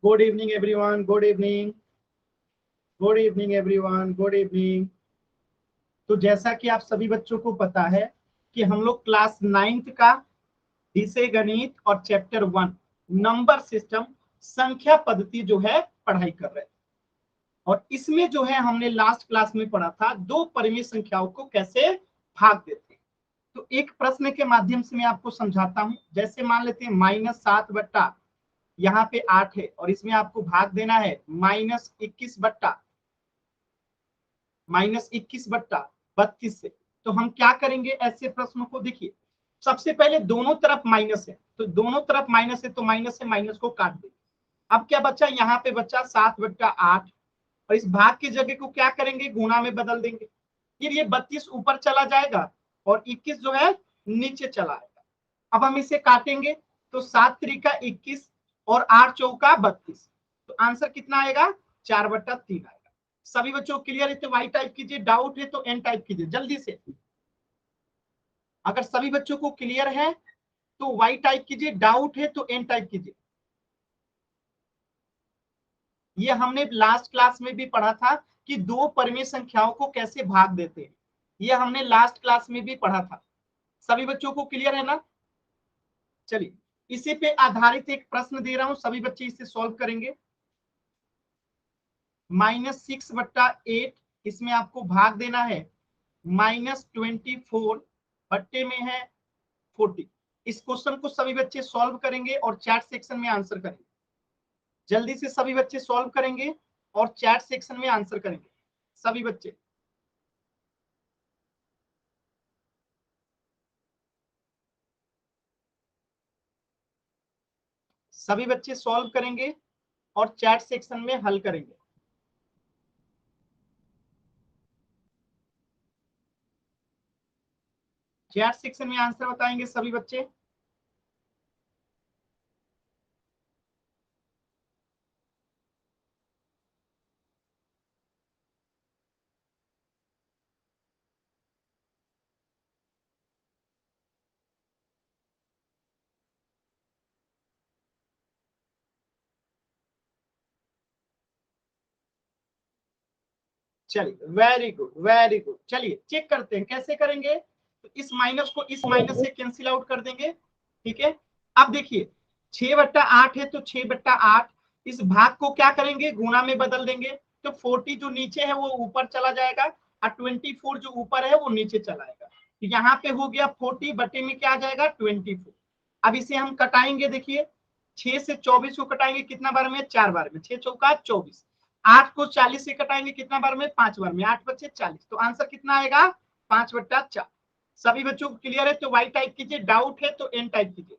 Good evening everyone, good evening, good evening everyone, good evening. तो जैसा कि आप सभी बच्चों को पता है कि हम लोग क्लास 9th का विषय गणित और चैप्टर 1 नंबर सिस्टम संख्या पद्धति जो है पढ़ाई कर रहे हैं। और इसमें जो है हमने लास्ट क्लास में पढ़ा था दो परिमेय संख्याओं को कैसे भाग देते हैं। तो एक प्रश्न के माध्यम से मैं आपको समझाता हूं। जैसे मान लेते हैं -7 बट्टा यहाँ पे 8 है और इसमें आपको भाग देना है -21/32 से। तो हम क्या करेंगे ऐसे प्रश्नों को? देखिए, सबसे पहले दोनों तरफ माइनस है, तो दोनों तरफ माइनस है तो माइनस से माइनस को काट देंगे। अब क्या बचा? यहाँ पे बचा 7/8 और इस भाग की जगह को क्या करेंगे? गुणा में बदल देंगे। फिर ये 32 ऊपर चला जाएगा और 21 जो है नीचे चला आएगा। अब हम इसे काटेंगे तो 7×3 = 21 और 8×4 = 32। तो आंसर कितना आएगा? 4/3 आएगा। सभी बच्चों क्लियर है तो वाई टाइप कीजिए, डाउट है तो एन टाइप कीजिए जल्दी से। अगर सभी बच्चों को क्लियर है तो वाई टाइप कीजिए, डाउट है तो एन टाइप कीजिए। ये हमने लास्ट क्लास में भी पढ़ा था कि दो परिमेय संख्याओं को कैसे भाग देते हैं। ये हमने लास्ट क्लास में भी पढ़ा था। सभी बच्चों को क्लियर है ना? चलिए, इसी पे आधारित एक प्रश्न दे रहा हूं, सभी बच्चे इसे सॉल्व करेंगे। -6/8 इसमें आपको भाग देना है -24 बट्टे में है 40। इस क्वेश्चन को सभी बच्चे सॉल्व करेंगे और चैट सेक्शन में आंसर करेंगे। जल्दी से सभी बच्चे सॉल्व करेंगे और चैट सेक्शन में आंसर करेंगे। सभी बच्चे सॉल्व करेंगे और चैट सेक्शन में हल करेंगे। चैट सेक्शन में आंसर बताएंगे सभी बच्चे। चलिए, वेरी गुड वेरी गुड। चलिए चेक करते हैं कैसे करेंगे। तो इस माइनस को इस माइनस से कैंसिल आउट कर देंगे। ठीक है, अब देखिए 6/8 है तो 6/8 इस भाग को क्या करेंगे? गुणा में बदल देंगे। तो 40 जो नीचे है वो ऊपर चला जाएगा और 24 जो ऊपर है वो नीचे चला आएगा। तो यहाँ पे हो गया 40 बटे में क्या आ जाएगा? 24। अब इसे हम कटाएंगे। देखिए 6 से 24 को कटाएंगे कितना बार में? 4 बार में। 6×4 = 24। 8 को 40 से कटाएंगे कितना बार में? 5 बार में। 8×5 = 40। तो आंसर कितना आएगा? 5/4। सभी बच्चों को क्लियर है तो वाई टाइप कीजिए, डाउट है तो एन टाइप कीजिए।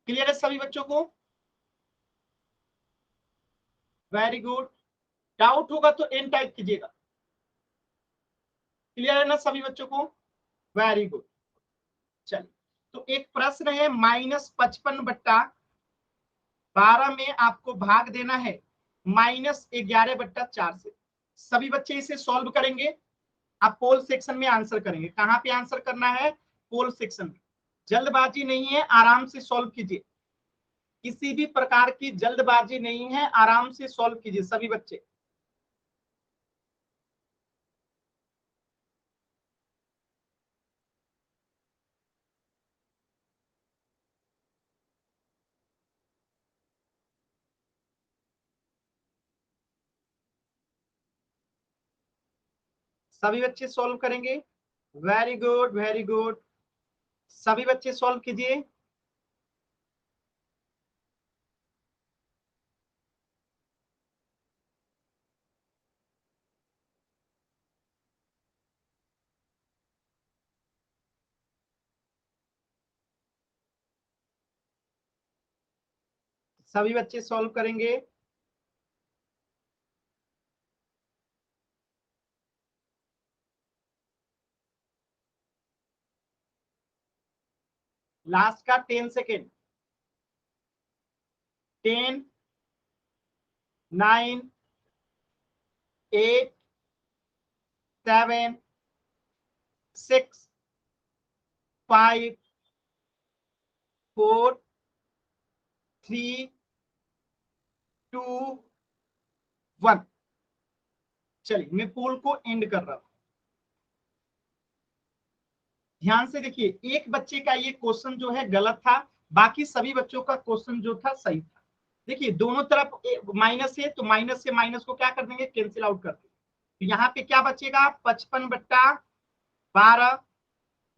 क्लियर है सभी बच्चों को? Very good. डाउट होगा तो एन टाइप कीजिएगा। क्लियर है ना सभी बच्चों को? Very good. चलिए, तो एक प्रश्न है -55/12 में आपको भाग देना है -11/4 से। सभी बच्चे इसे सॉल्व करेंगे। आप पोल सेक्शन में आंसर करेंगे। कहां पे आंसर करना है? पोल सेक्शन में। जल्दबाजी नहीं है, आराम से सॉल्व कीजिए। किसी भी प्रकार की जल्दबाजी नहीं है, आराम से सॉल्व कीजिए सभी बच्चे। सभी बच्चे सॉल्व करेंगे। Very good very good. सभी बच्चे सॉल्व कीजिए। सभी बच्चे सॉल्व करेंगे। लास्ट का 10 सेकेंड। 10, 9, 8, 7, 6, 5, 4, 3 2 1। चलिए मैं पोल को एंड कर रहा हूं। ध्यान से देखिए, एक बच्चे का ये क्वेश्चन जो है गलत था, बाकी सभी बच्चों का क्वेश्चन जो था सही था। देखिए दोनों तरफ माइनस है, तो माइनस से माइनस को क्या कर देंगे, कैंसिल आउट कर देंगे। तो यहाँ पे क्या बचेगा, 55/12।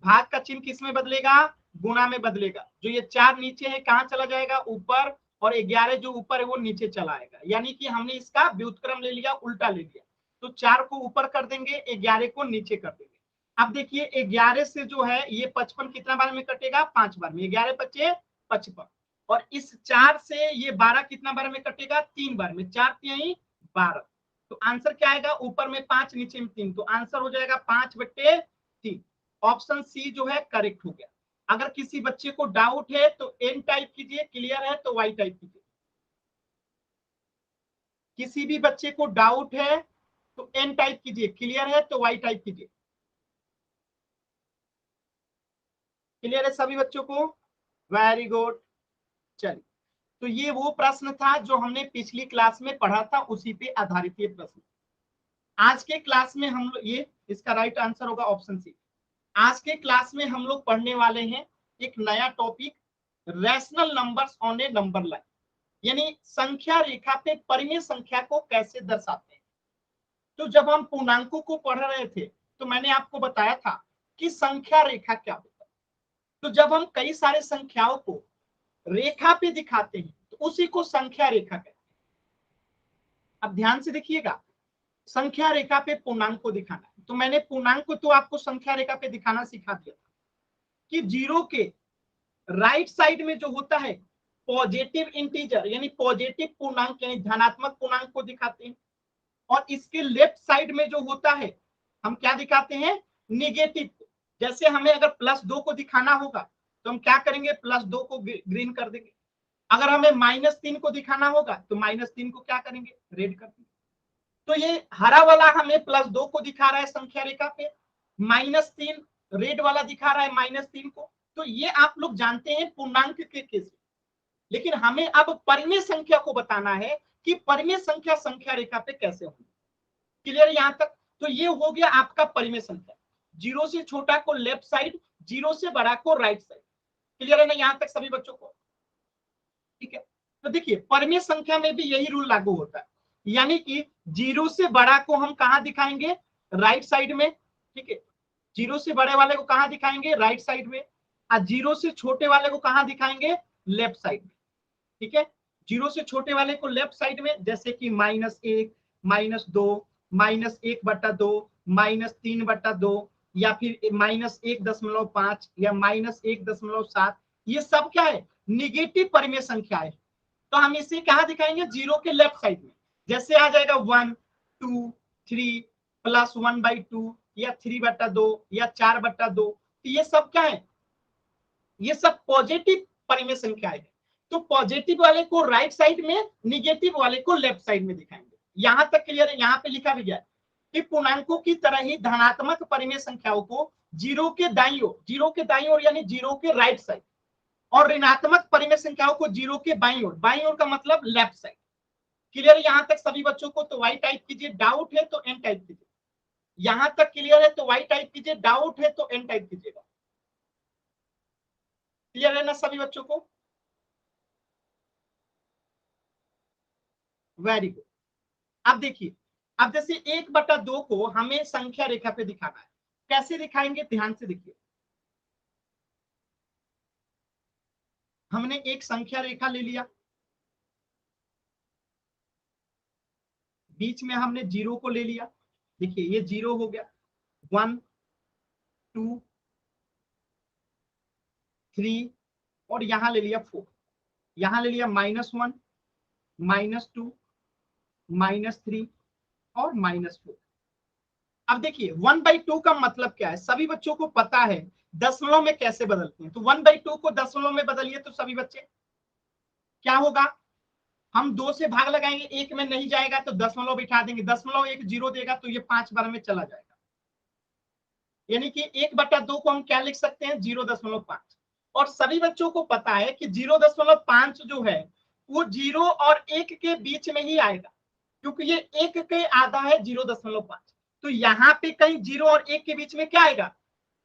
भाग का चिन्ह किस में बदलेगा, गुणा में बदलेगा। जो ये 4 नीचे है कहाँ चला जाएगा, ऊपर, और 11 जो ऊपर है वो नीचे चला आएगा। यानी कि हमने इसका व्युत्क्रम ले लिया, उल्टा ले लिया। तो 4 को ऊपर कर देंगे, 11 को नीचे कर देंगे। अब देखिए 11 से जो है ये 55 कितना बार में कटेगा, 5 बार में। 11 बचे 55, और इस 4 से ये 12 कितना बार में कटेगा, 3 बार में। 4 3 12। तो आंसर क्या आएगा, ऊपर में 5 नीचे में 3, तो आंसर हो जाएगा 5/3। ऑप्शन सी जो है करेक्ट हो गया। अगर किसी बच्चे को डाउट है तो एन टाइप कीजिए, क्लियर है तो वाई टाइप कीजिए। किसी भी बच्चे को डाउट है तो एन टाइप कीजिए, क्लियर है तो वाई टाइप कीजिए। क्लियर है सभी बच्चों को, वेरी गुड। चलिए, तो ये वो प्रश्न था जो हमने पिछली क्लास में पढ़ा था, उसी पे आधारित ये प्रश्न। आज के क्लास में हम लोग, ये इसका राइट आंसर होगा ऑप्शन सी। आज के क्लास में हम लोग पढ़ने वाले हैं एक नया topic, rational numbers on A number line, यानी संख्या रेखा पे परिमेय संख्या को कैसे दर्शाते हैं। तो जब हम पूर्णांकों को पढ़ रहे थे तो मैंने आपको बताया था कि संख्या रेखा क्या होता है। तो जब हम कई सारे संख्याओं को रेखा पे दिखाते हैं तो उसी को संख्या रेखा कहते हैं। अब ध्यान से देखिएगा, संख्या रेखा पे पूर्णांक को दिखाना है, तो मैंने पूर्णांक को तो आपको संख्या रेखा पे दिखाना सिखा दिया था कि जीरो के राइट साइड में जो होता है पॉजिटिव इंटीजर, यानी पॉजिटिव पूर्णांक, यानी धनात्मक पूर्णांक को दिखाते हैं, और इसके लेफ्ट साइड में जो होता है हम क्या दिखाते हैं, निगेटिव। जैसे हमें अगर +2 को दिखाना होगा तो हम क्या करेंगे, +2 को ग्रीन कर देंगे। अगर हमें -3 को दिखाना होगा तो -3 को क्या करेंगे, रेड कर देंगे। तो ये हरा वाला हमें +2 को दिखा रहा है संख्या रेखा पे, -3 रेड वाला दिखा रहा है -3 को। तो ये आप लोग जानते हैं पूर्णांक के केस। लेकिन हमें अब परिमेय संख्या को बताना है कि परिमेय संख्या संख्या रेखा पे कैसे होगी। क्लियर है यहाँ तक। तो ये हो गया आपका परिमेय संख्या, जीरो से छोटा को लेफ्ट साइड, जीरो से बड़ा को राइट साइड। क्लियर है ना यहाँ तक सभी बच्चों को, ठीक है। तो देखिए परिमेय संख्या में भी यही रूल लागू होता है, यानी कि जीरो से बड़ा को हम कहाँ दिखाएंगे, राइट साइड में, ठीक है। जीरो से बड़े वाले को कहाँ दिखाएंगे, राइट साइड में, और जीरो से छोटे वाले को कहाँ दिखाएंगे, लेफ्ट साइड में, ठीक है। जीरो से छोटे वाले को लेफ्ट साइड में, जैसे कि -1, -2, -1/2, -3/2, या फिर -1.5 या -1.7, ये सब क्या है, निगेटिव परिमेय संख्या है। तो हम इसे कहाँ दिखाएंगे, जीरो के लेफ्ट साइड में। जैसे आ जाएगा 1 2 3 +1/2 या 3/2 या 4/2, तो ये सब क्या है, ये सब पॉजिटिव परिमेय संख्या है। तो पॉजिटिव वाले को राइट साइड में, निगेटिव वाले को लेफ्ट साइड में दिखाएंगे। यहां तक क्लियर है। यहाँ पे लिखा भी गया है कि पूर्णांकों की तरह ही धनात्मक परिमेय संख्याओं को जीरो के दाईं ओर यानी जीरो के राइट साइड, और ऋणात्मक परिमेय संख्याओं को जीरो के बाईं ओर का मतलब लेफ्ट साइड। क्लियर है यहाँ तक सभी बच्चों को, तो वाई टाइप कीजिए, डाउट है तो एन टाइप कीजिए। यहां तक क्लियर है तो वाई टाइप कीजिए, डाउट है तो एन टाइप कीजिएगा। क्लियर है ना सभी बच्चों को, वेरी गुड। अब देखिए, अब जैसे 1/2 को हमें संख्या रेखा पे दिखाना है, कैसे दिखाएंगे, ध्यान से देखिए। हमने एक संख्या रेखा ले लिया, बीच में हमने जीरो को ले लिया, देखिए ये जीरो हो गया, 1 2 3, और यहां ले लिया 4, यहां ले लिया -1 -2 -3 और -4। अब देखिए 1/2 का मतलब क्या है, सभी बच्चों को पता है दशमलव में कैसे बदलते हैं। तो 1/2 को दशमलव में बदलिए तो सभी बच्चे क्या होगा, हम 2 से भाग लगाएंगे, एक में नहीं जाएगा तो दशमलव बिठा देंगे, दशमलव एक जीरो देगा तो ये 5 बार में चला जाएगा। यानी कि 1/2 को हम क्या लिख सकते हैं, 0.5। और सभी बच्चों को पता है कि 0.5 जो है वो 0 और 1 के बीच में ही आएगा, क्योंकि ये 1 के आधा है 0.5। तो यहाँ पे कहीं 0 और 1 के बीच में क्या आएगा,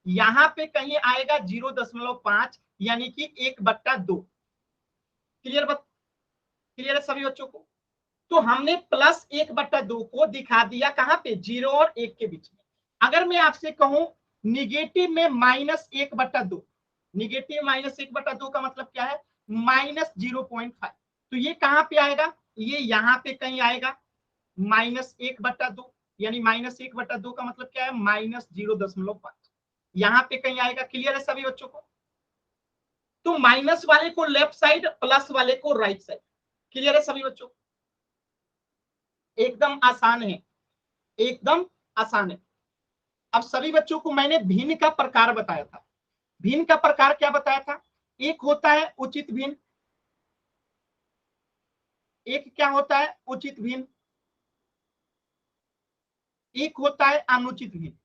यहाँ पे कहीं आएगा 0.5, यानी कि 1/2। क्लियर है सभी बच्चों को। तो हमने +1/2 को दिखा दिया कहां पे, 0 और 1 के बीच में। अगर मैं आपसे कहूं निगेटिव में -1/2, निगेटिव -1/2 का मतलब क्या है, -0.5। तो ये कहां पे आएगा, ये यहाँ पे कहीं आएगा -1/2, यानी -1/2 का मतलब क्या है, -0.5, यहाँ पे कहीं आएगा। क्लियर है सभी बच्चों को। तो माइनस वाले को लेफ्ट साइड, प्लस वाले को राइट साइड। क्लियर है सभी बच्चों, एकदम आसान है, एकदम आसान है। अब सभी बच्चों को मैंने भिन्न का प्रकार बताया था। भिन्न का प्रकार क्या बताया था, एक होता है उचित भिन्न, एक क्या होता है उचित भिन्न, एक होता है अनुचित भिन्न,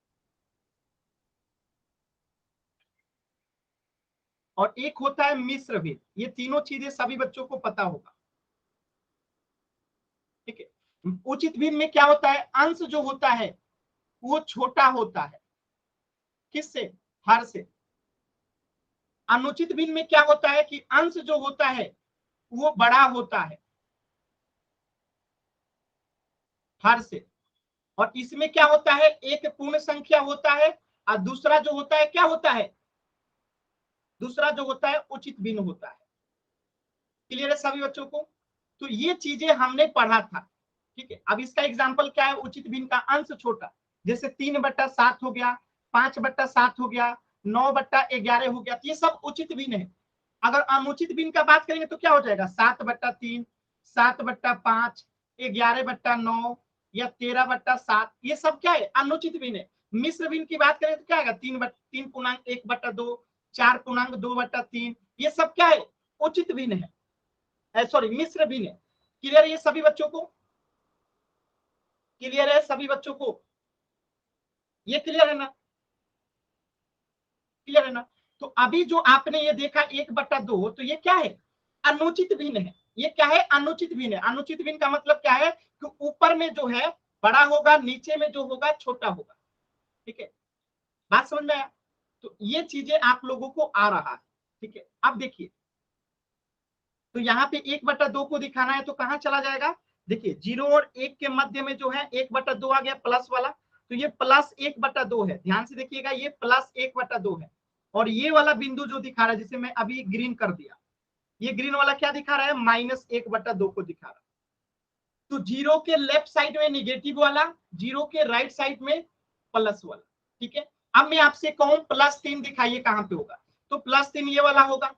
और एक होता है मिश्र भिन्न। ये तीनों चीजें सभी बच्चों को पता होगा। ठीक है। उचित भिन्न में क्या होता है, अंश जो होता है वो छोटा होता है, किससे, हर से। अनुचित भिन्न में क्या होता है कि अंश जो होता है वो बड़ा होता है, हर से। और इसमें क्या होता है, एक पूर्ण संख्या होता है, और दूसरा जो होता है क्या होता है, दूसरा जो होता है उचित भिन्न होता है। क्लियर है सभी बच्चों को। तो ये चीजें हमने पढ़ा था। ठीक है। अब इसका एग्जाम्पल क्या है, उचित भिन्न का अंश छोटा, जैसे 3/7 हो गया, 5/7 हो गया, 9/11 हो गया, ये सब उचित भिन्न है। अगर अनुचित भिन्न का बात करेंगे तो क्या हो जाएगा, 7/3, 7/5, 11/9 या 13/7, ये सब क्या है, अनुचित भिन्न है। मिश्र भिन्न की बात करें तो क्या आएगा, 3/1/2, 4/2/3, ये सब क्या है, उचित भिन्न है, सॉरी मिश्र भिन्न है। क्लियर है ये सभी बच्चों को, क्लियर है सभी बच्चों को, ये क्लियर है ना, क्लियर है ना। तो अभी जो आपने ये देखा 1/2, तो ये क्या है, अनुचित भिन्न है। ये क्या है, अनुचित भिन्न है। अनुचित भिन्न का मतलब क्या है कि ऊपर में जो है बड़ा होगा, नीचे में जो होगा छोटा होगा। ठीक है, बात समझ में आया। तो ये चीजें आप लोगों को आ रहा है। ठीक है, अब देखिए, तो यहाँ पे 1/2 को दिखाना है तो कहाँ चला जाएगा, देखिए 0 और 1 के मध्य में जो है 1/2 आ गया प्लस वाला, तो ये +1/2 है। ध्यान से देखिएगा, ये +1/2 है। और ये वाला बिंदु जो दिखा रहा है, जिसे मैं अभी ग्रीन कर दिया, ये ग्रीन वाला क्या दिखा रहा है, -1/2 को दिखा रहा है। तो 0 के लेफ्ट साइड में निगेटिव वाला, 0 के राइट साइड में प्लस वाला। ठीक है। अब मैं आपसे कहूं +3 दिखाइए कहां पे होगा, तो +3 ये वाला होगा।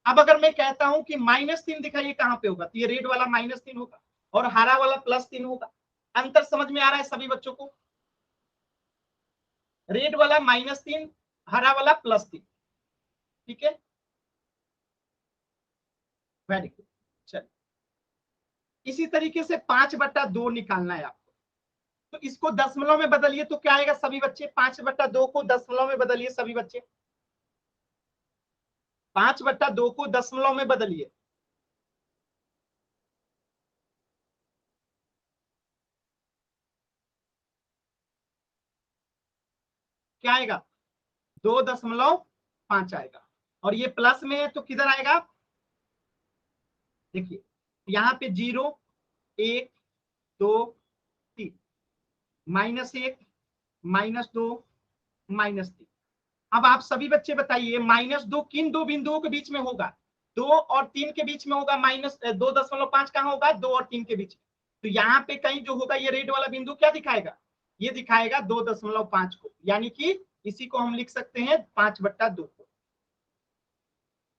अब अगर मैं कहता हूं कि -3 दिखाइए कहां पे होगा, तो ये रेड वाला -3 होगा और हरा वाला +3 होगा। अंतर समझ में आ रहा है सभी बच्चों को, रेड वाला -3, हरा वाला +3। ठीक है, वेरी गुड। चलिए, इसी तरीके से 5/2 निकालना है आपको, तो इसको दशमलव में बदलिए तो क्या आएगा सभी बच्चे, 5/2 को दशमलव में बदलिए सभी बच्चे, 5/2 को दशमलव में बदलिए, क्या आएगा, 2.5 आएगा। और ये प्लस में है तो किधर आएगा, देखिए यहाँ पे 0, 1, 2, 3, -1, -2, -3। अब आप सभी बच्चे बताइए, -2 किन दो बिंदुओं के बीच में होगा, 2 और 3 के बीच में होगा, -2.5 कहाँ होगा, 2 और 3 के बीच। तो यहाँ पे कहीं जो होगा, ये रेड वाला बिंदु क्या दिखाएगा, ये दिखाएगा 2.5 को, यानी कि इसी को हम लिख सकते हैं 5/2 को।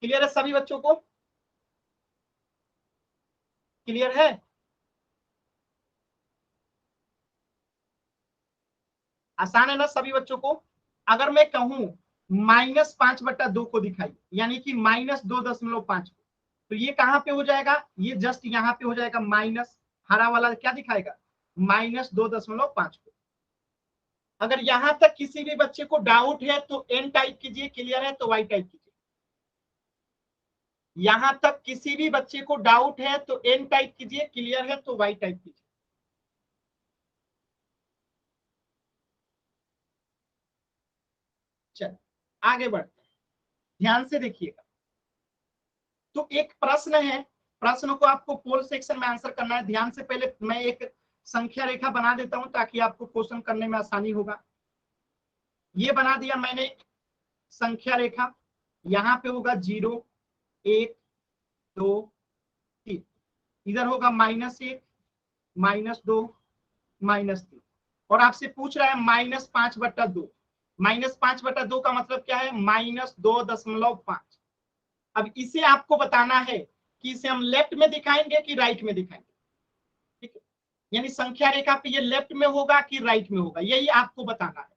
क्लियर है सभी बच्चों को, क्लियर है। आसान है ना सभी बच्चों को। अगर मैं कहूं -5/2 को दिखाई, यानी कि -2.5 को, तो ये कहां पे हो जाएगा, ये जस्ट यहाँ पे हो जाएगा माइनस, हरा वाला क्या दिखाएगा, -2.5 को। अगर यहां तक किसी भी बच्चे को डाउट है तो एन टाइप कीजिए, क्लियर है तो वाई टाइप कीजिए। यहां तक किसी भी बच्चे को डाउट है तो एन टाइप कीजिए, क्लियर है तो वाई टाइप कीजिए। चल आगे बढ़ते हैं, ध्यान से देखिएगा। तो एक प्रश्न है, प्रश्न को आपको पोल सेक्शन में आंसर करना है। ध्यान से, पहले मैं एक संख्या रेखा बना देता हूं ताकि आपको क्वेश्चन करने में आसानी होगा। ये बना दिया मैंने संख्या रेखा, यहाँ पे होगा 0, 1, 2, 3, इधर होगा -1, -2, -3, और आपसे पूछ रहा है -5/2। -5/2 का मतलब क्या है? -2.5। अब इसे आपको बताना है कि इसे हम लेफ्ट में दिखाएंगे कि राइट में दिखाएंगे। ठीक है, यानी संख्या रेखा पे ये लेफ्ट में होगा कि राइट में होगा, यही आपको बताना है।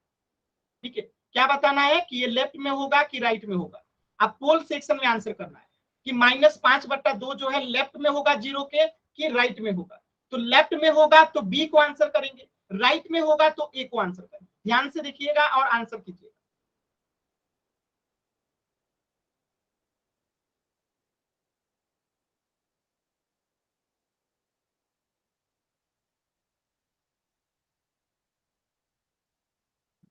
ठीक है, क्या बताना है कि ये लेफ्ट में होगा कि राइट में होगा। अब पोल सेक्शन में आंसर करना है कि -5/2 जो है लेफ्ट में होगा 0 के कि राइट में होगा। तो लेफ्ट में होगा तो बी को आंसर करेंगे, राइट में होगा तो ए को आंसर करेंगे। ध्यान से देखिएगा और आंसर कीजिएगा।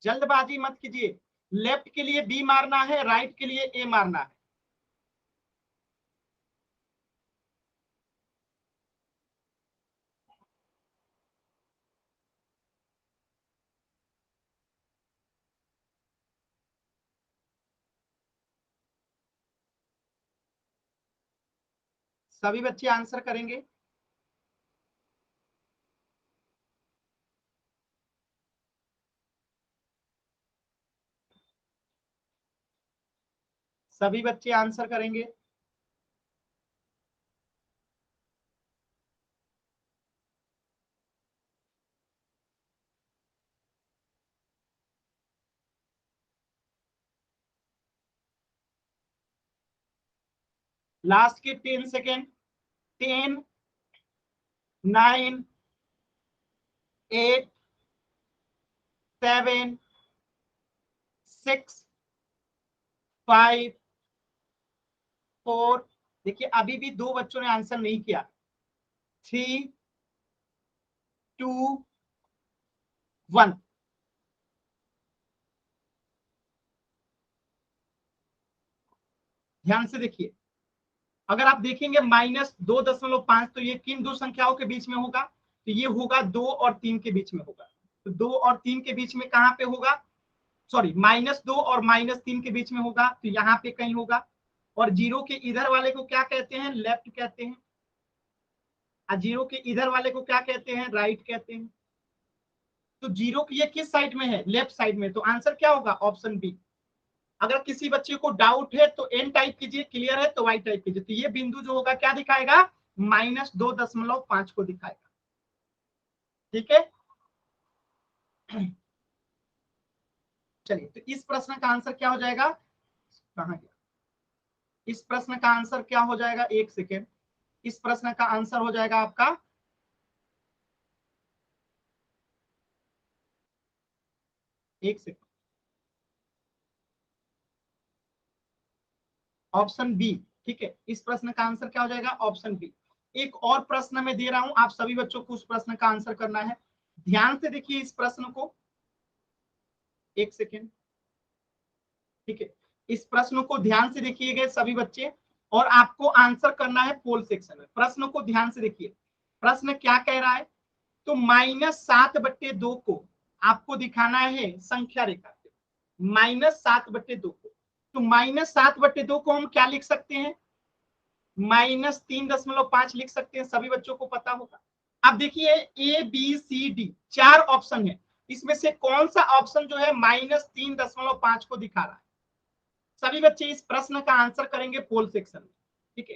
जल्दबाजी मत कीजिए, लेफ्ट के लिए बी मारना है, राइट के लिए ए मारना है। सभी बच्चे आंसर करेंगे। सभी बच्चे आंसर करेंगे। लास्ट के 10 सेकेंड। 10, 9, 8, 7, 6, 5, 4। देखिए अभी भी दो बच्चों ने आंसर नहीं किया। 3, 2, 1। ध्यान से देखिए, अगर आप देखेंगे -2.5 तो ये किन दो संख्याओं के बीच में होगा? तो ये होगा 2 और 3 के बीच में होगा। तो 2 और 3 के बीच में कहां पे होगा? सॉरी, -2 और -3 के बीच में होगा, तो यहाँ पे कहीं होगा। और 0 के इधर वाले को क्या कहते हैं? लेफ्ट कहते हैं। और 0 के इधर वाले को क्या कहते हैं? राइट कहते हैं। तो 0 की ये किस साइड में है? लेफ्ट साइड में। तो आंसर क्या होगा? Option B. अगर किसी बच्चे को डाउट है तो एन टाइप कीजिए, क्लियर है तो वाई टाइप कीजिए। तो ये बिंदु जो होगा क्या दिखाएगा? -2.5 को दिखाएगा। ठीक है, चलिए तो इस प्रश्न का आंसर क्या हो जाएगा? कहाँ गया? इस प्रश्न का आंसर क्या हो जाएगा? एक सेकेंड। इस प्रश्न का आंसर हो जाएगा आपका, एक सेकेंड, ऑप्शन बी। ठीक है, इस प्रश्न का आंसर क्या हो जाएगा? Option B. एक और प्रश्न मैं दे रहा हूं, आप सभी बच्चों को उस प्रश्न का आंसर करना है। ध्यान से देखिए इस प्रश्न को, एक सेकेंड। ठीक है, इस प्रश्न को ध्यान से देखिएगा सभी बच्चे, और आपको आंसर करना है पोल सेक्शन में। प्रश्न को ध्यान से देखिए, प्रश्न क्या कह रहा है? तो -7/2 को आपको दिखाना है संख्या रेखा पे, -7/2 को। तो -7/2 को हम क्या लिख सकते हैं? -3.5 लिख सकते हैं, सभी बच्चों को पता होगा। अब देखिए A B C D 4 option है, इसमें से कौन सा ऑप्शन जो है -3.5 को दिखा रहा है? सभी बच्चे इस प्रश्न का आंसर करेंगे पोल सेक्शन में। ठीक है,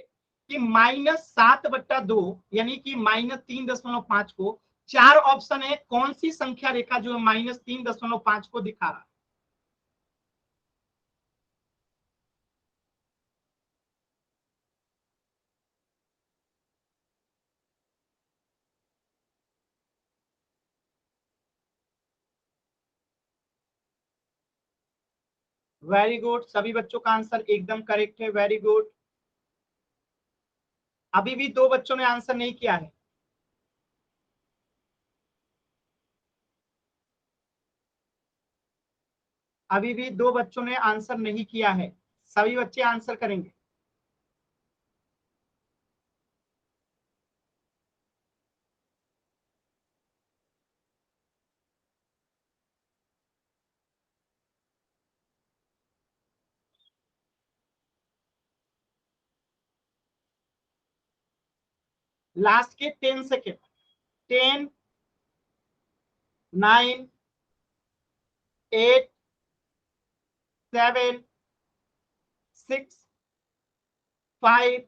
कि -7/2 यानी कि -3.5 को 4 ऑप्शन है, कौन सी संख्या रेखा जो है -3.5 को दिखा रहा है? वेरी गुड, सभी बच्चों का आंसर एकदम करेक्ट है, वेरी गुड। अभी भी 2 बच्चों ने आंसर नहीं किया है। अभी भी 2 बच्चों ने आंसर नहीं किया है, सभी बच्चे आंसर करेंगे। लास्ट के 10 सेकेंड। 10, 9, 8, 7, 6, 5,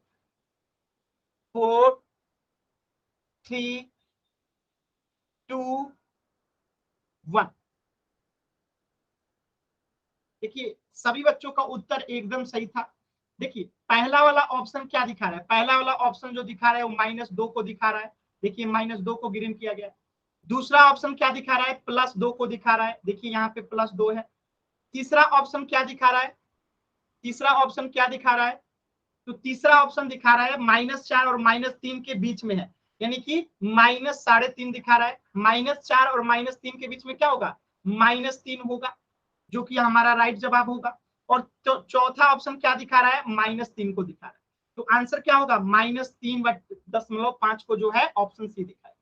4, 3, 2, 1। देखिए सभी बच्चों का उत्तर एकदम सही था। देखिए पहला वाला ऑप्शन क्या दिखा रहा है, पहला वाला ऑप्शन जो दिखा रहा है वो -2 को दिखा रहा है। देखिए -2 को ग्रीन किया गया। दूसरा ऑप्शन क्या दिखा रहा है, +2 को दिखा रहा है। देखिए यहाँ पे +2 है। तीसरा ऑप्शन क्या दिखा रहा है, तीसरा ऑप्शन क्या दिखा रहा है, तो तीसरा ऑप्शन दिखा रहा है -4 और -3 के बीच में है, यानी कि -3.5 दिखा रहा है। -4 और -3 के बीच में क्या होगा, -3 होगा, जो कि हमारा राइट जवाब होगा। और चौथा ऑप्शन क्या दिखा रहा है, -3 को दिखा रहा है। तो आंसर क्या होगा, -3.5 को जो है ऑप्शन सी दिखा है।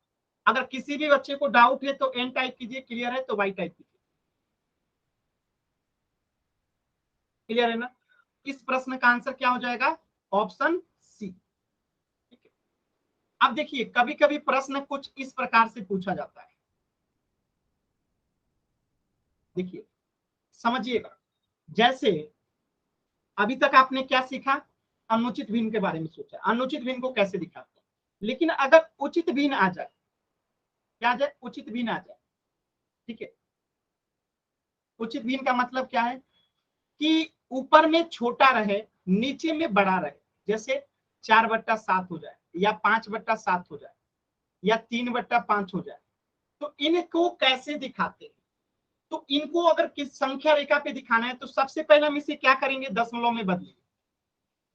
अगर किसी भी बच्चे को डाउट है तो एन टाइप कीजिए, क्लियर है तो वाई टाइप कीजिए। क्लियर है ना। इस प्रश्न का आंसर क्या हो जाएगा, ऑप्शन सी। ठीक है। अब देखिए कभी कभी प्रश्न कुछ इस प्रकार से पूछा जाता है, देखिए समझिएगा। जैसे अभी तक आपने क्या सीखा, अनुचित भिन्न के बारे में सोचा, अनुचित भिन्न को कैसे दिखाते हैं। लेकिन अगर उचित भिन्न आ जाए, क्या आ जाए, उचित भिन्न आ जाए, ठीक है। उचित भिन्न का मतलब क्या है कि ऊपर में छोटा रहे, नीचे में बड़ा रहे। जैसे 4/7 हो जाए, या 5/7 हो जाए, या 3/5 हो जाए। तो इनको कैसे दिखाते हैं, तो इनको अगर किस संख्या रेखा पे दिखाना है तो सबसे पहले हम इसे क्या करेंगे, दशमलव में बदलेंगे।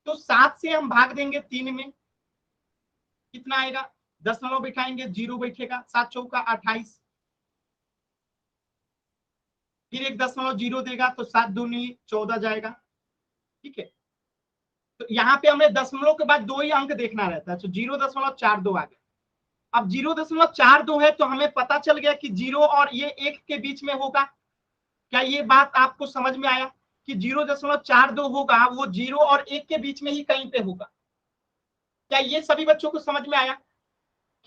तो 7 से हम भाग देंगे 3 में, कितना आएगा, दशमलव बिठाएंगे, 0 बैठेगा, 7 चौका 28। फिर एक दशमलव 0 देगा तो 7 दूनी 14 जाएगा। ठीक है। तो यहाँ पे हमें दशमलव के बाद 2 ही अंक देखना रहता है, तो 0.42 आ गया। अब 0.42 है तो हमें पता चल गया कि 0 और ये 1 के बीच में होगा। क्या ये बात आपको समझ में आया कि 0.42 होगा वो 0 और 1 के बीच में ही कहीं पे होगा। क्या ये सभी बच्चों को समझ में आया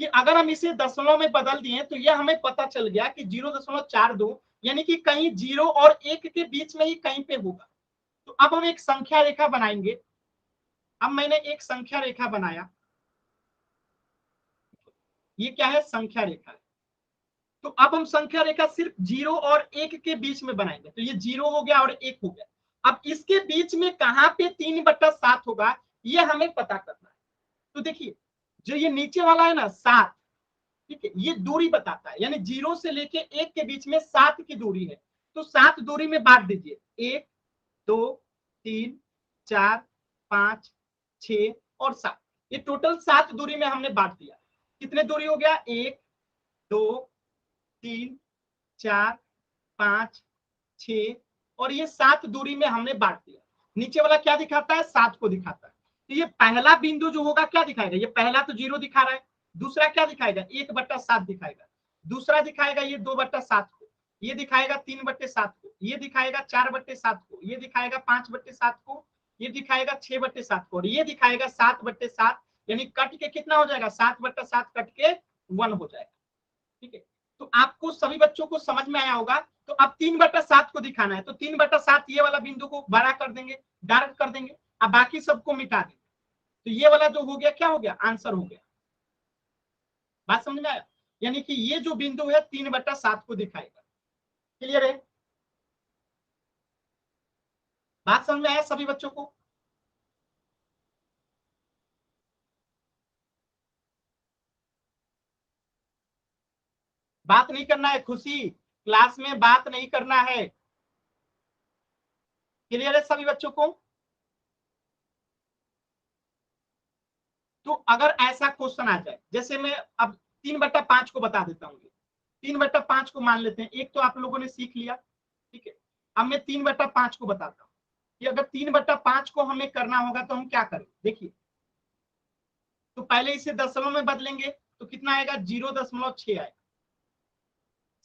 कि अगर हम इसे दशमलव में बदल दिए तो ये हमें पता चल गया कि 0.42 यानी कि कहीं 0 और 1 के बीच में ही कहीं पे होगा। तो अब हम एक संख्या रेखा बनाएंगे। अब मैंने एक संख्या रेखा बनाया, ये क्या है, संख्या रेखा है। तो अब हम संख्या रेखा सिर्फ 0 और 1 के बीच में बनाएंगे, तो ये 0 हो गया और 1 हो गया। अब इसके बीच में कहां पे 3/7 होगा ये हमें पता करना है। तो देखिए जो ये नीचे वाला है ना 7, ठीक है, ये दूरी बताता है, यानी 0 से लेके 1 के बीच में 7 की दूरी है। तो 7 दूरी में बांट दीजिए, 1, 2, 3, 4, 5, 6 और 7। ये टोटल 7 दूरी में हमने बांट दिया। कितने दूरी हो गया, 1, 2, 3, 4, 5, 6 और ये 7 दूरी में हमने बांट दिया। नीचे वाला क्या दिखाता है, 7 को दिखाता है। तो ये पहला बिंदु जो होगा क्या दिखाएगा, ये पहला तो 0 दिखा रहा है। दूसरा क्या दिखाएगा, 1/7 दिखाएगा। दूसरा दिखाएगा ये 2/7 को, ये दिखाएगा 3/7 को, ये दिखाएगा 4/7 को, ये दिखाएगा 5/7 को, ये दिखाएगा 6/7 को और ये दिखाएगा 7/7। यानी कट के कितना हो जाएगा, 7/7 कट के 1 हो जाएगा। ठीक है। तो आपको सभी बच्चों को समझ में आया होगा। तो अब 3/7 को दिखाना है तो 3/7 ये वाला बिंदु को बड़ा कर देंगे, डार्क कर देंगे, अब बाकी सबको मिटा देंगे। तो ये वाला जो हो गया क्या हो गया, आंसर हो गया। बात समझ में आया, यानी कि ये जो बिंदु है 3/7 को दिखाएगा। क्लियर है, बात समझ में आया सभी बच्चों को। बात नहीं करना है खुशी, क्लास में बात नहीं करना है। क्लियर है सभी बच्चों को। तो अगर ऐसा क्वेश्चन आ जाए, जैसे मैं अब 3/5 को बता देता हूँ, 3/5 को मान लेते हैं, एक तो आप लोगों ने सीख लिया, ठीक है। अब मैं 3/5 को बताता हूँ कि अगर 3/5 को हमें करना होगा तो हम क्या करें। देखिए, तो पहले इसे दशमलव में बदलेंगे तो कितना आएगा, 0.6 आएगा।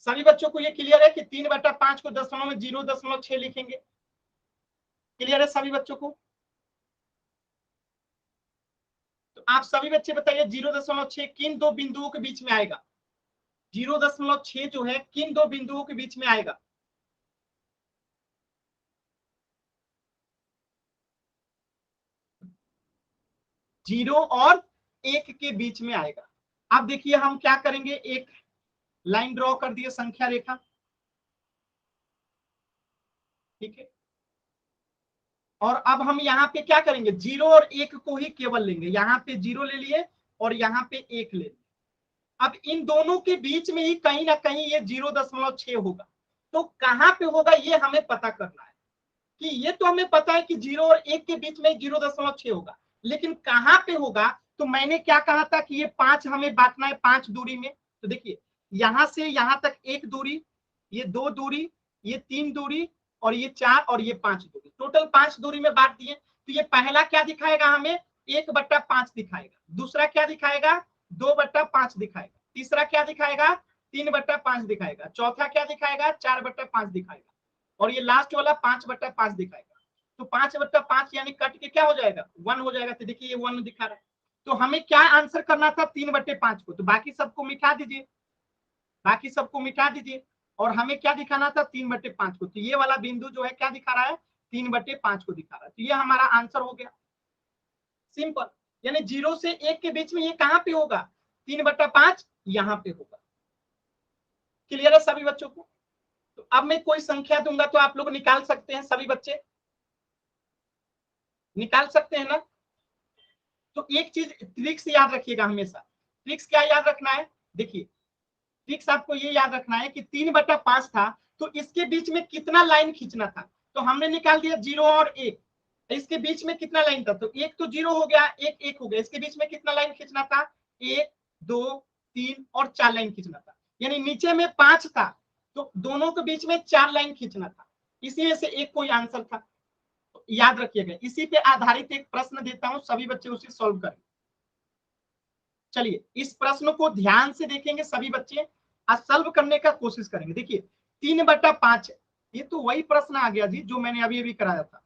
सभी बच्चों को ये क्लियर है कि 3/5 को दशमलव में 0.6 लिखेंगे? क्लियर है सभी बच्चों को? तो आप सभी बच्चे बताइए 0.6 किन दो बिंदुओं के बीच में आएगा? 0.6 जो है किन दो बिंदुओं के बीच में आएगा? 0 और 1 के बीच में आएगा। अब देखिए हम क्या करेंगे, एक लाइन ड्रॉ कर दिए, संख्या रेखा, ठीक है। और अब हम यहाँ पे क्या करेंगे, 0 और 1 को ही केवल लेंगे, यहाँ पे 0 ले लिए और यहाँ पे 1 ले लिए। अब इन दोनों के बीच में ही कहीं ना कहीं ये 0.6 होगा। तो कहां पे होगा ये हमें पता करना है, कि ये तो हमें पता है कि 0 और 1 के बीच में 0.6 होगा, लेकिन कहां पे होगा। तो मैंने क्या कहा था कि ये 5 हमें बांटना है 5 दूरी में। तो देखिए, यहां से यहां तक 1 दूरी, ये 2 दूरी, ये 3 दूरी, और ये 4 और ये 5 दूरी, टोटल 5 दूरी में बांट दिए। तो ये पहला क्या दिखाएगा हमें, 1/5 दिखाएगा। दूसरा क्या दिखाएगा, 2/5 दिखाएगा। तीसरा क्या दिखाएगा, 3/5 दिखाएगा। चौथा क्या दिखाएगा, 4/5 दिखाएगा। और ये लास्ट वाला 5/5 दिखाएगा। तो 5/5 यानी कट के क्या हो जाएगा, 1 हो जाएगा। तो देखिए ये 1 दिखा रहा है। तो हमें क्या आंसर करना था, 3/5 को। तो बाकी सबको मिटा दीजिए, बाकी सबको मिटा दीजिए, और हमें क्या दिखाना था, 3/5 को। तो ये वाला बिंदु जो है क्या दिखा रहा है, 3/5 को दिखा रहा है। तो ये हमारा आंसर हो गया, सिंपल। यानी 0 से 1 के बीच में ये कहां पे होगा, 3/5 यहां पे होगा। क्लियर है सभी बच्चों को? तो अब मैं कोई संख्या दूंगा तो आप लोग निकाल सकते हैं, सभी बच्चे निकाल सकते हैं ना। तो एक चीज ट्रिक्स याद रखिएगा हमेशा। ट्रिक्स क्या याद रखना है, देखिए ट्रिक्स आपको ये याद रखना है कि 3/5 था, तो इसके बीच में कितना लाइन खींचना था। तो हमने निकाल दिया 0 और 1, इसके बीच में कितना लाइन था, तो एक तो 0 हो गया, एक 1 हो गया। इसके बीच में कितना लाइन खींचना था, 1 2 3 और 4 लाइन खींचना था। यानी नीचे में 5 था, तो दोनों के बीच में 4 लाइन खींचना था, इसी से एक कोई आंसर था। तो याद रखिएगा, इसी पे आधारित एक प्रश्न देता हूं, सभी बच्चे उसे सॉल्व करें। चलिए इस प्रश्न को ध्यान से देखेंगे सभी बच्चे, और सॉल्व करने का कोशिश करेंगे। देखिए 3/5, ये तो वही प्रश्न आ गया जी जो मैंने अभी अभी कराया था,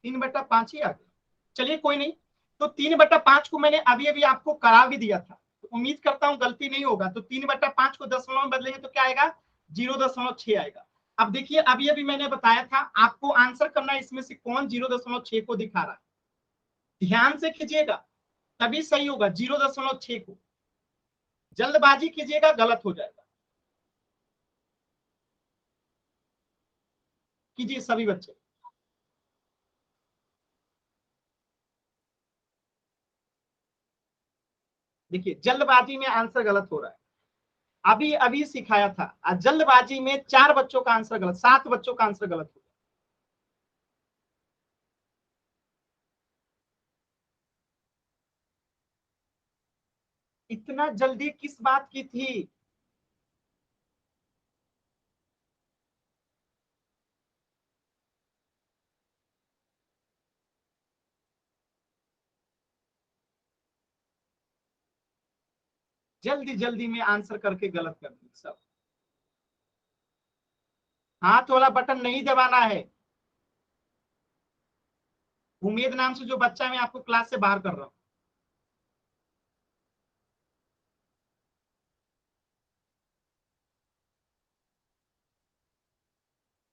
3/5 ही आ गया। चलिए कोई नहीं, तो 3/5 को मैंने अभी अभी आपको करा भी दिया था, तो उम्मीद करता हूं गलती नहीं होगा। तो 3/5 को दशमलव में बदलेंगे तो क्या आएगा, 0.6 आएगा। अब देखिए अभी अभी मैंने बताया था आपको आंसर करना है, इसमें से कौन 0.6 को दिखा रहा है। ध्यान से कीजिएगा तभी सही होगा, 0.6 को। जल्दबाजी कीजिएगा गलत हो जाएगा। कीजिए सभी बच्चे। देखिए जल्दबाजी में आंसर गलत हो रहा है, अभी अभी सिखाया था, और जल्दबाजी में 4 बच्चों का आंसर गलत, 7 बच्चों का आंसर गलत हो गया। इतना जल्दी किस बात की थी। जल्दी जल्दी में आंसर करके गलत कर दी सब। हाथ वाला बटन नहीं दबाना है। उमेद नाम से जो बच्चा मैं आपको क्लास से बाहर कर रहा हूं।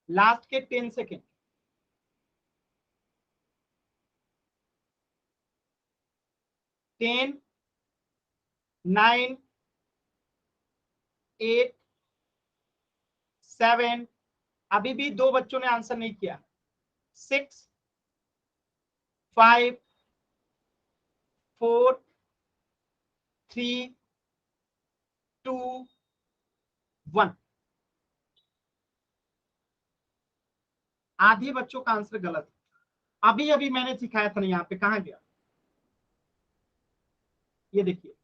लास्ट के 10 सेकेंड, 10 9 8 7, अभी भी 2 बच्चों ने आंसर नहीं किया, 6 5 4 3 2 1। आधे बच्चों का आंसर गलत है। अभी अभी मैंने सिखाया था ना, यहाँ पे कहा गया। ये देखिए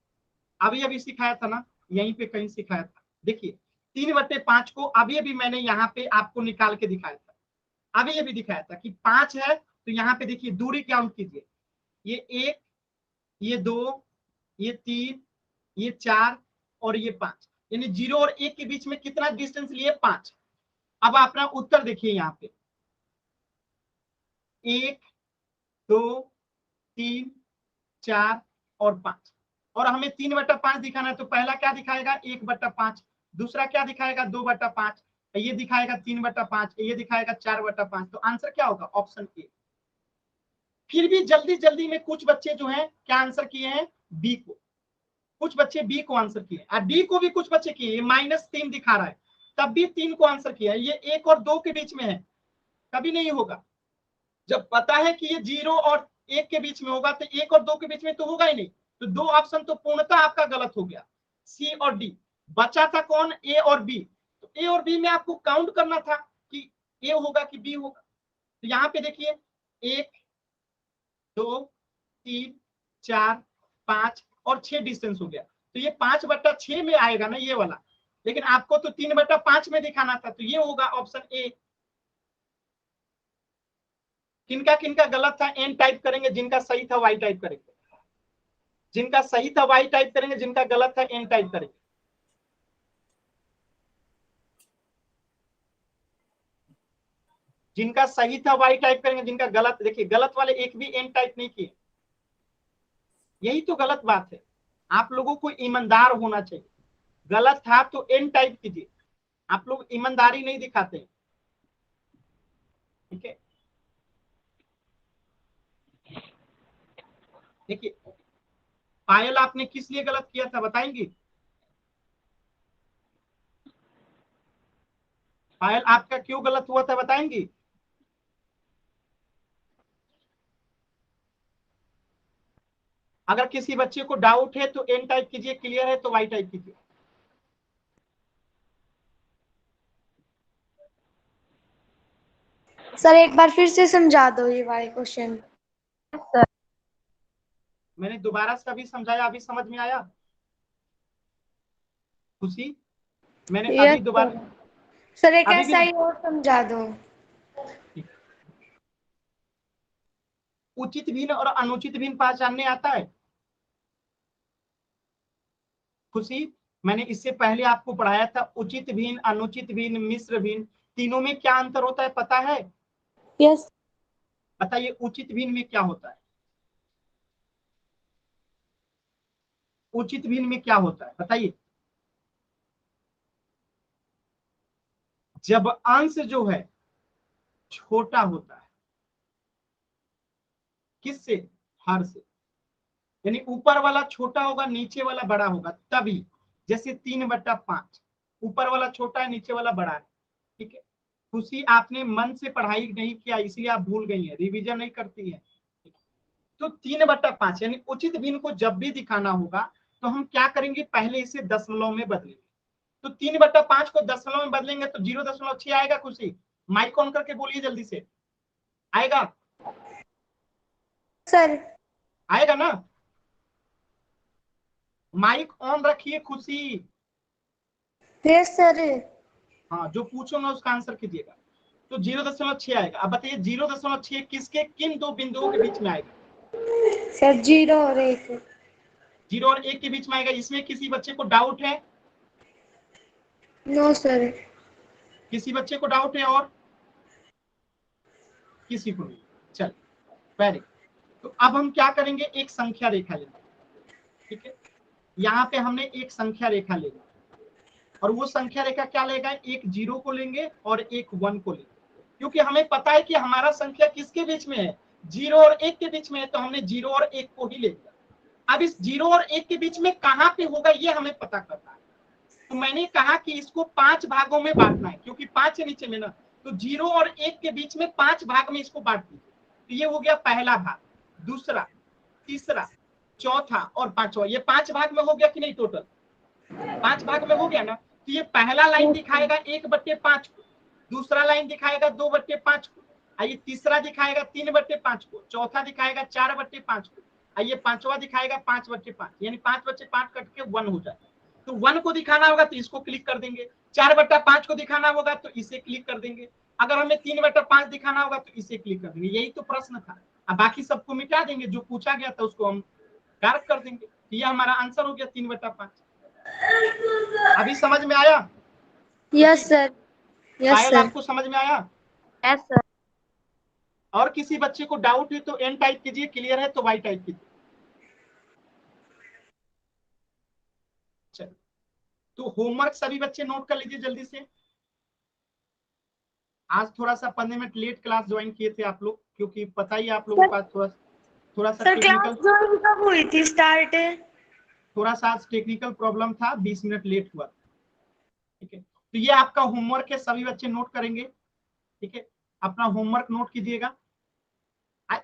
अभी अभी सिखाया था ना, यहीं पे कहीं सिखाया था। देखिए 3/5 को अभी अभी मैंने यहाँ पे आपको निकाल के दिखाया था, अभी अभी दिखाया था कि 5 है। तो यहाँ पे देखिए दूरी काउंट कीजिए, ये 1, ये 2, ये 3, ये 4 और ये 5, यानी 0 और 1 के बीच में कितना डिस्टेंस लिए? 5। अब अपना उत्तर देखिए यहाँ पे 1, 2, 3, 4 और 5, और हमें 3/5 दिखाना है। तो पहला क्या दिखाएगा? 1/5, दूसरा क्या दिखाएगा? 2/5, ये दिखाएगा 3/5, ये दिखाएगा 4/5। तो आंसर क्या होगा? Option A. फिर भी जल्दी जल्दी में कुछ बच्चे जो हैं क्या आंसर किए हैं? बी को। कुछ बच्चे बी को आंसर किए और डी को भी कुछ बच्चे किए। -3 दिखा रहा है, तब भी 3 को आंसर किया है। ये 1 और 2 के बीच में है, कभी नहीं होगा। जब पता है कि ये 0 और 1 के बीच में होगा तो 1 और 2 के बीच में तो होगा ही नहीं। तो 2 ऑप्शन तो पूर्णतः आपका गलत हो गया, सी और डी। बचा था कौन? ए और बी। तो ए और बी में आपको काउंट करना था कि ए होगा कि बी होगा। तो यहाँ पे देखिए 1, 2, 3, 4, 5 और 6 डिस्टेंस हो गया। तो ये 5/6 में आएगा ना ये वाला, लेकिन आपको तो 3/5 में दिखाना था। तो ये होगा ऑप्शन ए। किनका किनका गलत था? एन टाइप करेंगे, जिनका सही था वाई टाइप करेंगे, जिनका सही था वाई टाइप करेंगे, जिनका गलत था एन टाइप करेंगे। जिनका सही था वाई टाइप करेंगे, जिनका गलत, देखिए गलत वाले एक भी एन टाइप नहीं किए। यही तो गलत बात है, आप लोगों को ईमानदार होना चाहिए। गलत था तो एन टाइप कीजिए, आप लोग ईमानदारी नहीं दिखाते। ठीक है, देखिए पायल आपने किस लिए गलत किया था बताएंगी? पायल आपका क्यों गलत हुआ था बताएंगी? अगर किसी बच्चे को डाउट है तो एन टाइप कीजिए, क्लियर है तो वाई टाइप कीजिए। सर एक बार फिर से समझा दो ये वाले क्वेश्चन। मैंने दोबारा से अभी समझाया, अभी समझ में आया? खुशी, मैंने यस अभी सर। दोबारा, सर एक अभी भी ऐसा नहीं। ही और समझा दो। उचित भिन्न और अनुचित भिन्न पहचानने आता है? खुशी, मैंने इससे पहले आपको पढ़ाया था उचित भिन्न, अनुचित भिन्न, मिश्र भिन्न, तीनों में क्या अंतर होता है पता है? यस। बताइए उचित भिन्न में क्या होता है? उचित भिन्न में क्या होता है बताइए? जब अंश जो है छोटा होता है, किससे? हर से, यानी ऊपर वाला छोटा होगा नीचे वाला बड़ा होगा, तभी। जैसे 3/5, ऊपर वाला छोटा है नीचे वाला बड़ा है। ठीक है, खुशी आपने मन से पढ़ाई नहीं किया इसलिए आप भूल गई है, रिवीजन नहीं करती है। तो 3/5 यानी उचित भिन्न को जब भी दिखाना होगा तो हम क्या करेंगे? पहले इसे दशमलव में बदलेंगे। तो 3/5 को दशमलव में बदलेंगे तो 0.6 आएगा। खुशी, माइक ऑन करके बोलिए जल्दी से, आएगा? सर आएगा ना? माइक ऑन रखिए खुशी। Yes sir. हाँ, जो पूछूंगा उसका आंसर कीजिएगा। तो 0.6 आएगा। अब बताइए 0.6 किसके किन दो बिंदुओं के बीच में आएगा? सर 0 और 1। 0 और 1 के बीच में आएगा। इसमें किसी बच्चे को डाउट है? No sir. किसी बच्चे को डाउट है? और किसी को नहीं? चल, वेरी। तो अब हम क्या करेंगे? एक संख्या रेखा लेंगे। ठीक है, यहाँ पे हमने एक संख्या रेखा लेगा, और वो संख्या रेखा क्या लेगा? एक 0 को लेंगे और एक 1 को लेंगे, क्योंकि हमें पता है कि हमारा संख्या किसके बीच में है? 0 और 1 के बीच में है, तो हमने 0 और 1 को ही ले लिया। अब इस 0 और 1 के बीच में कहां पे होगा ये हमें पता करना है। तो मैंने कहा कि इसको 5 भागों में बांटना है, क्योंकि 5 है नीचे में ना। तो 0 और 1 के बीच में 5 भाग में इसको बांट दीजिए। तो ये हो गया पहला भाग, दूसरा, तीसरा, चौथा और पांचवा। ये 5 भाग में हो गया कि नहीं? टोटल 5 भाग में हो गया ना। तो ये पहला लाइन दिखाएगा 1/5 को, दूसरा लाइन दिखाएगा 2/5 को, ये तीसरा दिखाएगा 3/5 को, चौथा दिखाएगा 4/5 को, ये पांचवा दिखाएगा 5/5, यानी 5/5 कट के 1 हो जाए, तो 1 को दिखाना होगा तो इसको क्लिक कर देंगे। 4/5 को दिखाना होगा तो इसे क्लिक कर देंगे। अगर हमें 3/5 दिखाना होगा तो इसे क्लिक कर देंगे। यही तो प्रश्न था। अब बाकी सबको मिटा देंगे, जो पूछा गया था उसको हम कार्य कर देंगे। तो यह हमारा आंसर हो गया 3/5। अभी समझ में आया? यस सर, यस पायल, सर, आपको समझ में आया? Yes sir. और किसी बच्चे को डाउट है तो एन टाइप कीजिए, क्लियर है तो वाई टाइप कीजिए। चलिए, तो होमवर्क सभी बच्चे नोट कर लीजिए जल्दी से। आज थोड़ा सा 15 मिनट लेट क्लास ज्वाइन किए थे आप लोग, क्योंकि पता ही आप लोगों के पास थोड़ा सा सर क्लास टेक्निकल, ज्वाइन कब हुई थी स्टार्ट? थोड़ा सा आज टेक्निकल प्रॉब्लम था, 20 मिनट लेट हुआ। ठीक है, तो ये आपका होमवर्क है, सभी बच्चे नोट करेंगे। ठीक है, अपना होमवर्क नोट कीजिएगा।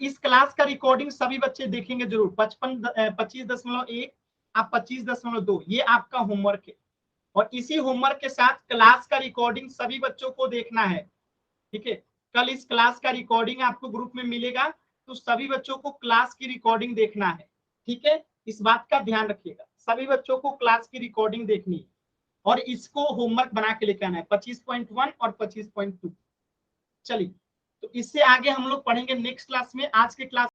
इस क्लास का रिकॉर्डिंग सभी बच्चे देखेंगे जरूर। 25.1 आप 25.2 ये आपका होमवर्क है, और इसी होमवर्क के साथ क्लास का रिकॉर्डिंग सभी बच्चों को देखना है। ठीक है, कल इस क्लास का रिकॉर्डिंग आपको ग्रुप में मिलेगा, तो सभी बच्चों को क्लास की रिकॉर्डिंग देखना है। ठीक है, इस बात का ध्यान रखिएगा, सभी बच्चों को क्लास की रिकॉर्डिंग देखनी है, और इसको होमवर्क बना के लेके आना है 25.1 और 25.2। चलिए, तो इससे आगे हम लोग पढ़ेंगे नेक्स्ट क्लास में। आज के क्लास